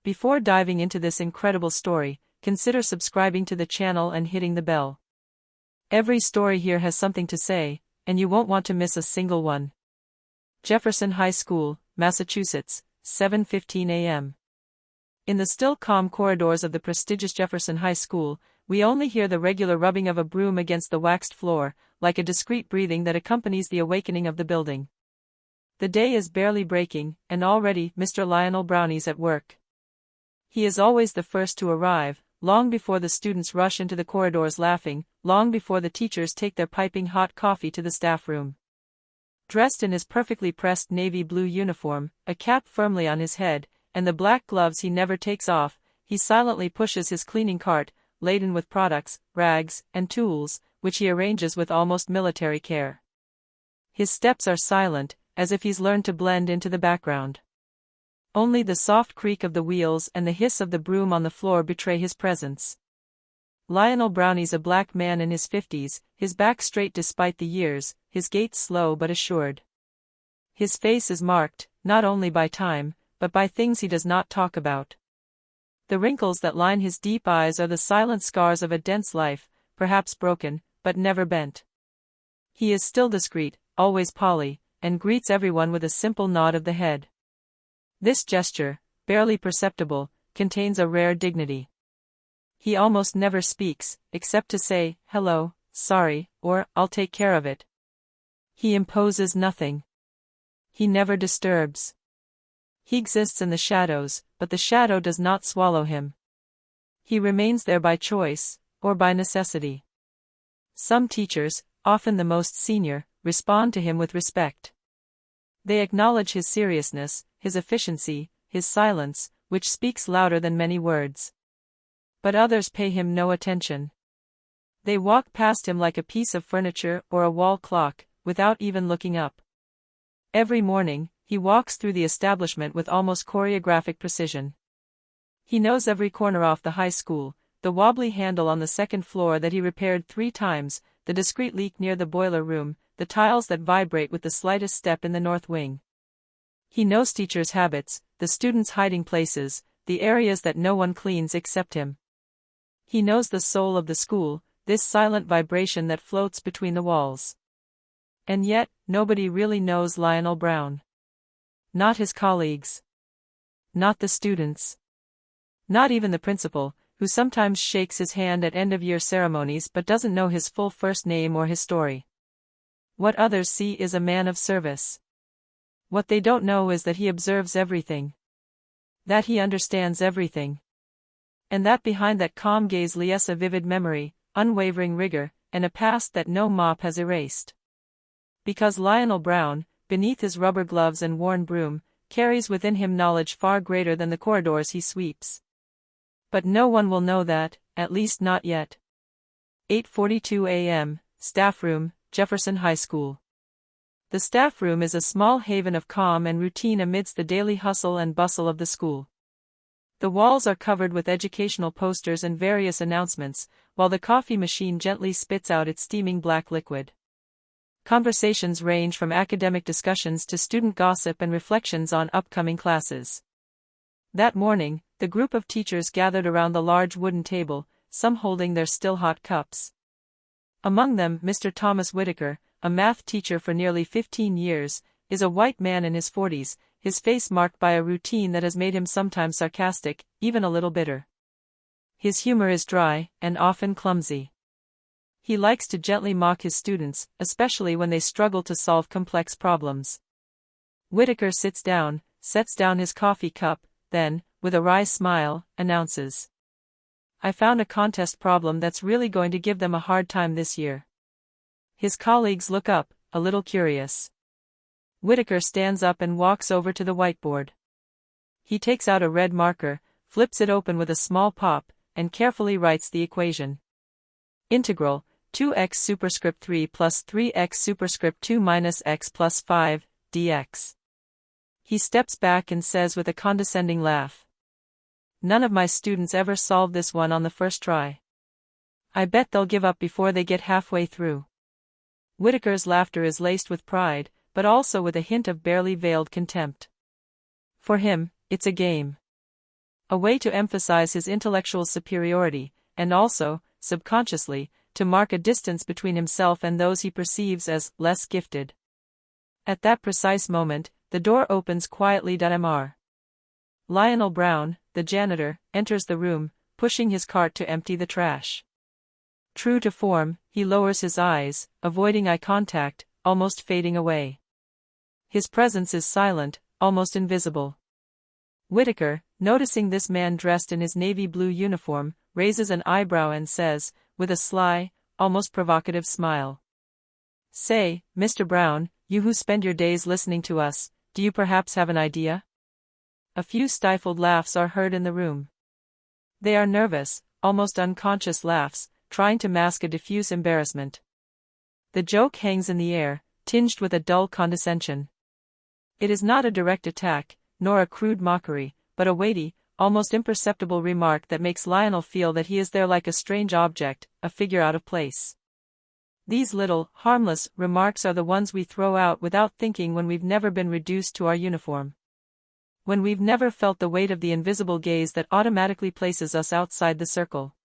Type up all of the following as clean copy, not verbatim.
Before diving into this incredible story, consider subscribing to the channel and hitting the bell. Every story here has something to say, and you won't want to miss a single one. Jefferson High School, Massachusetts, 7:15 a.m. In the still calm corridors of the prestigious Jefferson High School, we only hear the regular rubbing of a broom against the waxed floor, like a discreet breathing that accompanies the awakening of the building. The day is barely breaking, and already Mr. Lionel Brownie's at work. He is always the first to arrive, long before the students rush into the corridors laughing, long before the teachers take their piping hot coffee to the staff room. Dressed in his perfectly pressed navy blue uniform, a cap firmly on his head, and the black gloves he never takes off, he silently pushes his cleaning cart, laden with products, rags, and tools, which he arranges with almost military care. His steps are silent, as if he's learned to blend into the background. Only the soft creak of the wheels and the hiss of the broom on the floor betray his presence. Lionel Brownie's a black man in his 50s, his back straight despite the years, his gait slow but assured. His face is marked, not only by time, but by things he does not talk about. The wrinkles that line his deep eyes are the silent scars of a dense life, perhaps broken, but never bent. He is still discreet, always Polly, and greets everyone with a simple nod of the head. This gesture, barely perceptible, contains a rare dignity. He almost never speaks, except to say, "Hello, sorry," or "I'll take care of it." He imposes nothing. He never disturbs. He exists in the shadows, but the shadow does not swallow him. He remains there by choice, or by necessity. Some teachers, often the most senior, respond to him with respect. They acknowledge his seriousness, his efficiency, his silence, which speaks louder than many words. But others pay him no attention. They walk past him like a piece of furniture or a wall clock, without even looking up. Every morning, he walks through the establishment with almost choreographic precision. He knows every corner off the high school, the wobbly handle on the second floor that he repaired 3 times, the discreet leak near the boiler room, the tiles that vibrate with the slightest step in the north wing. He knows teachers' habits, the students' hiding places, the areas that no one cleans except him. He knows the soul of the school, this silent vibration that floats between the walls. And yet, nobody really knows Lionel Brown. Not his colleagues. Not the students. Not even the principal, who sometimes shakes his hand at end-of-year ceremonies but doesn't know his full first name or his story. What others see is a man of service. What they don't know is that he observes everything. That he understands everything. And that behind that calm gaze lies a vivid memory, unwavering rigor, and a past that no mop has erased. Because Lionel Brown, beneath his rubber gloves and worn broom, carries within him knowledge far greater than the corridors he sweeps. But no one will know that, at least not yet. 8:42 a.m., Staff Room, Jefferson High School. The staff room is a small haven of calm and routine amidst the daily hustle and bustle of the school. The walls are covered with educational posters and various announcements, while the coffee machine gently spits out its steaming black liquid. Conversations range from academic discussions to student gossip and reflections on upcoming classes. That morning, the group of teachers gathered around the large wooden table, some holding their still hot cups. Among them, Mr. Thomas Whitaker, a math teacher for nearly 15 years, is a white man in his 40s, his face marked by a routine that has made him sometimes sarcastic, even a little bitter. His humor is dry, and often clumsy. He likes to gently mock his students, especially when they struggle to solve complex problems. Whitaker sits down, sets down his coffee cup, then, with a wry smile, announces, "I found a contest problem that's really going to give them a hard time this year." His colleagues look up, a little curious. Whitaker stands up and walks over to the whiteboard. He takes out a red marker, flips it open with a small pop, and carefully writes the equation. Integral, 2x superscript 3 plus 3x superscript 2 minus x plus 5, dx. He steps back and says with a condescending laugh, "None of my students ever solved this one on the first try. I bet they'll give up before they get halfway through." Whitaker's laughter is laced with pride, but also with a hint of barely veiled contempt. For him, it's a game. A way to emphasize his intellectual superiority, and also, subconsciously, to mark a distance between himself and those he perceives as less gifted. At that precise moment, the door opens quietly. Mr. Lionel Brown, the janitor, enters the room, pushing his cart to empty the trash. True to form, he lowers his eyes, avoiding eye contact, almost fading away. His presence is silent, almost invisible. Whitaker, noticing this man dressed in his navy blue uniform, raises an eyebrow and says, with a sly, almost provocative smile, "Say, Mr. Brown, you who spend your days listening to us, do you perhaps have an idea?" A few stifled laughs are heard in the room. They are nervous, almost unconscious laughs, trying to mask a diffuse embarrassment. The joke hangs in the air, tinged with a dull condescension. It is not a direct attack, nor a crude mockery, but a weighty, almost imperceptible remark that makes Lionel feel that he is there like a strange object, a figure out of place. These little, harmless, remarks are the ones we throw out without thinking when we've never been reduced to our uniform. When we've never felt the weight of the invisible gaze that automatically places us outside the circle.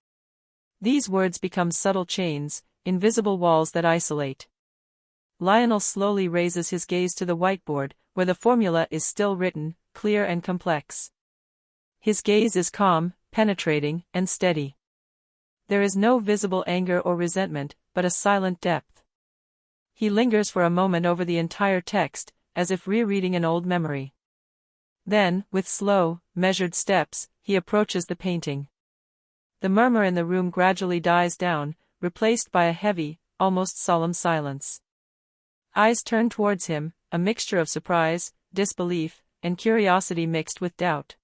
These words become subtle chains, invisible walls that isolate. Lionel slowly raises his gaze to the whiteboard, where the formula is still written, clear and complex. His gaze is calm, penetrating, and steady. There is no visible anger or resentment, but a silent depth. He lingers for a moment over the entire text, as if rereading an old memory. Then, with slow, measured steps, he approaches the painting. The murmur in the room gradually dies down, replaced by a heavy, almost solemn silence. Eyes turn towards him, a mixture of surprise, disbelief, and curiosity mixed with doubt.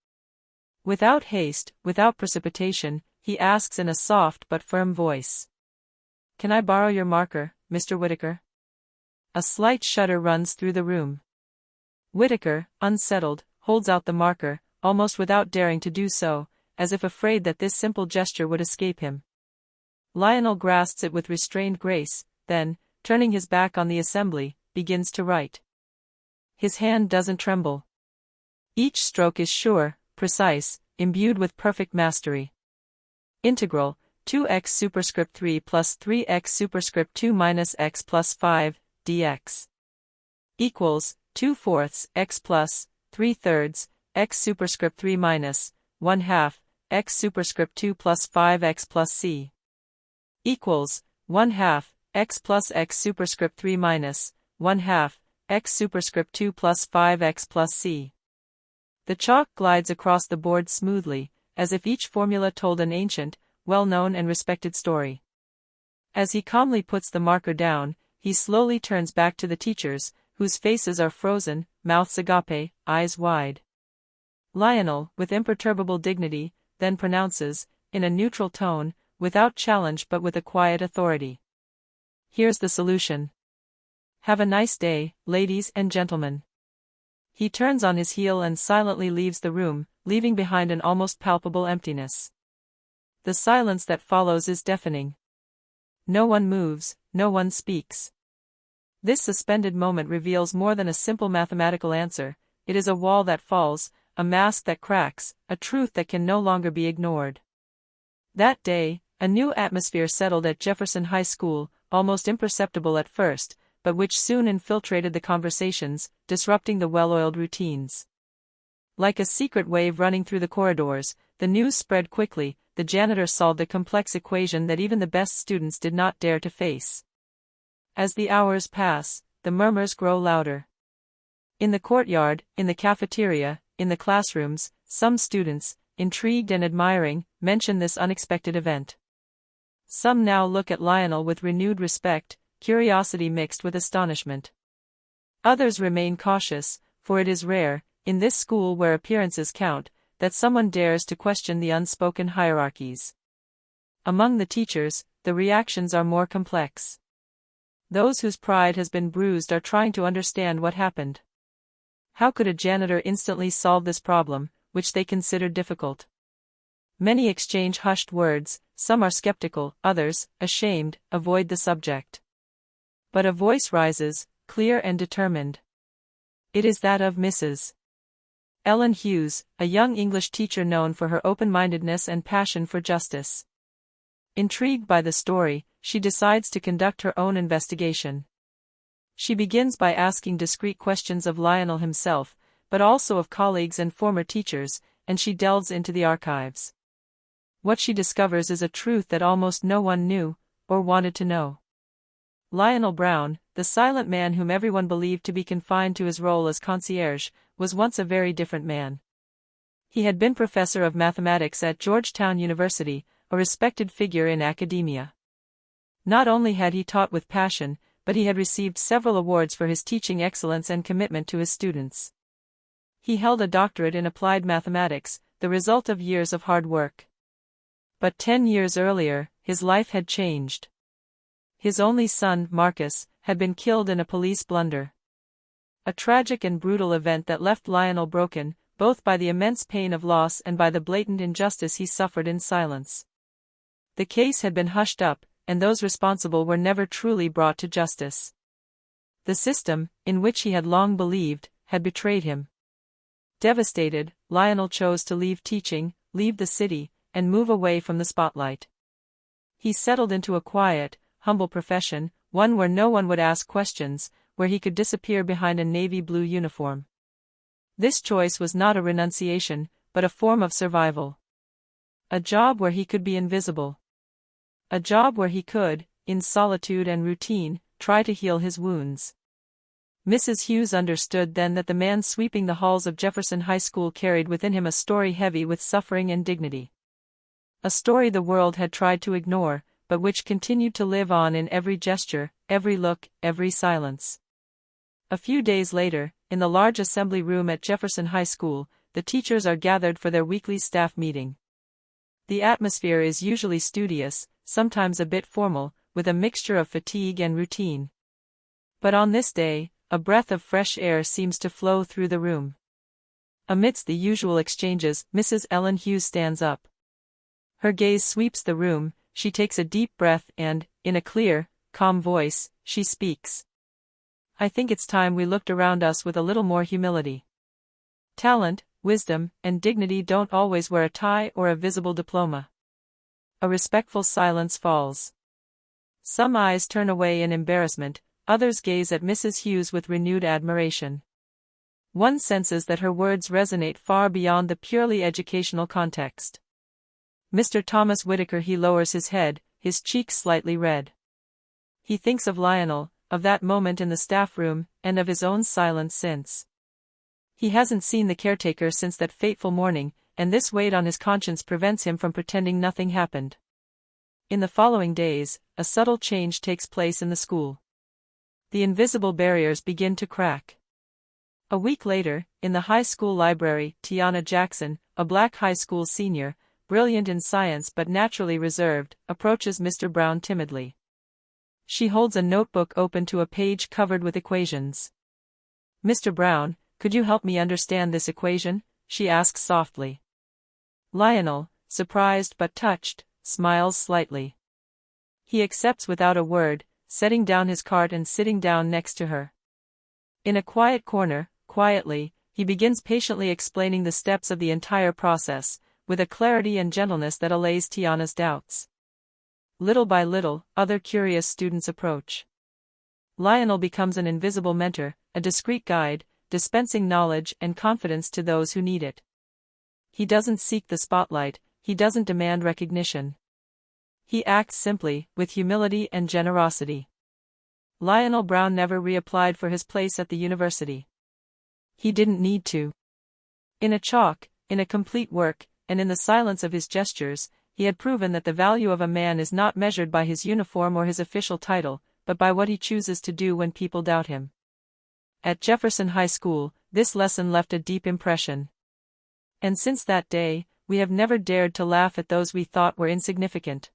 Without haste, without precipitation, he asks in a soft but firm voice, "Can I borrow your marker, Mr. Whitaker?" A slight shudder runs through the room. Whitaker, unsettled, holds out the marker, almost without daring to do so, as if afraid that this simple gesture would escape him. Lionel grasps it with restrained grace, then, turning his back on the assembly, begins to write. His hand doesn't tremble. Each stroke is sure, precise, imbued with perfect mastery. Integral, 2x superscript 3 plus 3x superscript 2 minus x plus 5, dx. Equals, 2/4 x plus, 3/3, x superscript 3 minus, 1/2, x superscript 2 plus 5x plus c. Equals, 1/2, x plus x superscript 3 minus, 1/2, x superscript 2 plus 5x plus c. The chalk glides across the board smoothly, as if each formula told an ancient, well-known and respected story. As he calmly puts the marker down, he slowly turns back to the teachers, whose faces are frozen, mouths agape, eyes wide. Lionel, with imperturbable dignity, then pronounces, in a neutral tone, without challenge but with a quiet authority. "Here's the solution. Have a nice day, ladies and gentlemen." He turns on his heel and silently leaves the room, leaving behind an almost palpable emptiness. The silence that follows is deafening. No one moves, no one speaks. This suspended moment reveals more than a simple mathematical answer. It is a wall that falls, a mask that cracks, a truth that can no longer be ignored. That day, a new atmosphere settled at Jefferson High School, almost imperceptible at first, but which soon infiltrated the conversations, disrupting the well-oiled routines. Like a secret wave running through the corridors, the news spread quickly. The janitor solved a complex equation that even the best students did not dare to face. As the hours pass, the murmurs grow louder. In the courtyard, in the cafeteria, in the classrooms, some students, intrigued and admiring, mention this unexpected event. Some now look at Lionel with renewed respect, curiosity mixed with astonishment. Others remain cautious, for it is rare, in this school where appearances count, that someone dares to question the unspoken hierarchies. Among the teachers, the reactions are more complex. Those whose pride has been bruised are trying to understand what happened. How could a janitor instantly solve this problem, which they considered difficult? Many exchange hushed words, some are skeptical, others, ashamed, avoid the subject. But a voice rises, clear and determined. It is that of Mrs. Ellen Hughes, a young English teacher known for her open-mindedness and passion for justice. Intrigued by the story, she decides to conduct her own investigation. She begins by asking discreet questions of Lionel himself, but also of colleagues and former teachers, and she delves into the archives. What she discovers is a truth that almost no one knew, or wanted to know. Lionel Brown, the silent man whom everyone believed to be confined to his role as concierge, was once a very different man. He had been professor of mathematics at Georgetown University, a respected figure in academia. Not only had he taught with passion, but he had received several awards for his teaching excellence and commitment to his students. He held a doctorate in applied mathematics, the result of years of hard work. But 10 years earlier, his life had changed. His only son, Marcus, had been killed in a police blunder. A tragic and brutal event that left Lionel broken, both by the immense pain of loss and by the blatant injustice he suffered in silence. The case had been hushed up, and those responsible were never truly brought to justice. The system, in which he had long believed, had betrayed him. Devastated, Lionel chose to leave teaching, leave the city, and move away from the spotlight. He settled into a quiet, humble profession, one where no one would ask questions, where he could disappear behind a navy blue uniform. This choice was not a renunciation, but a form of survival. A job where he could be invisible. A job where he could, in solitude and routine, try to heal his wounds. Mrs. Hughes understood then that the man sweeping the halls of Jefferson High School carried within him a story heavy with suffering and dignity. A story the world had tried to ignore, but which continued to live on in every gesture, every look, every silence. A few days later, in the large assembly room at Jefferson High School, the teachers are gathered for their weekly staff meeting. The atmosphere is usually studious, sometimes a bit formal, with a mixture of fatigue and routine. But on this day, a breath of fresh air seems to flow through the room. Amidst the usual exchanges, Mrs. Ellen Hughes stands up. Her gaze sweeps the room, she takes a deep breath and, in a clear, calm voice, she speaks. I think it's time we looked around us with a little more humility. Talent, wisdom, and dignity don't always wear a tie or a visible diploma. A respectful silence falls. Some eyes turn away in embarrassment, others gaze at Mrs. Hughes with renewed admiration. One senses that her words resonate far beyond the purely educational context. Mr. Thomas Whitaker, he lowers his head, his cheeks slightly red. He thinks of Lionel, of that moment in the staff room, and of his own silence since. He hasn't seen the caretaker since that fateful morning, and this weight on his conscience prevents him from pretending nothing happened. In the following days, a subtle change takes place in the school. The invisible barriers begin to crack. A week later, in the high school library, Tiana Jackson, a black high school senior, brilliant in science but naturally reserved, approaches Mr. Brown timidly. She holds a notebook open to a page covered with equations. Mr. Brown, could you help me understand this equation? She asks softly. Lionel, surprised but touched, smiles slightly. He accepts without a word, setting down his cart and sitting down next to her. In a quiet corner, quietly, he begins patiently explaining the steps of the entire process, with a clarity and gentleness that allays Tiana's doubts. Little by little, other curious students approach. Lionel becomes an invisible mentor, a discreet guide, dispensing knowledge and confidence to those who need it. He doesn't seek the spotlight, he doesn't demand recognition. He acts simply, with humility and generosity. Lionel Brown never reapplied for his place at the university. He didn't need to. In a complete work, and in the silence of his gestures, he had proven that the value of a man is not measured by his uniform or his official title, but by what he chooses to do when people doubt him. At Jefferson High School, this lesson left a deep impression. And since that day, we have never dared to laugh at those we thought were insignificant.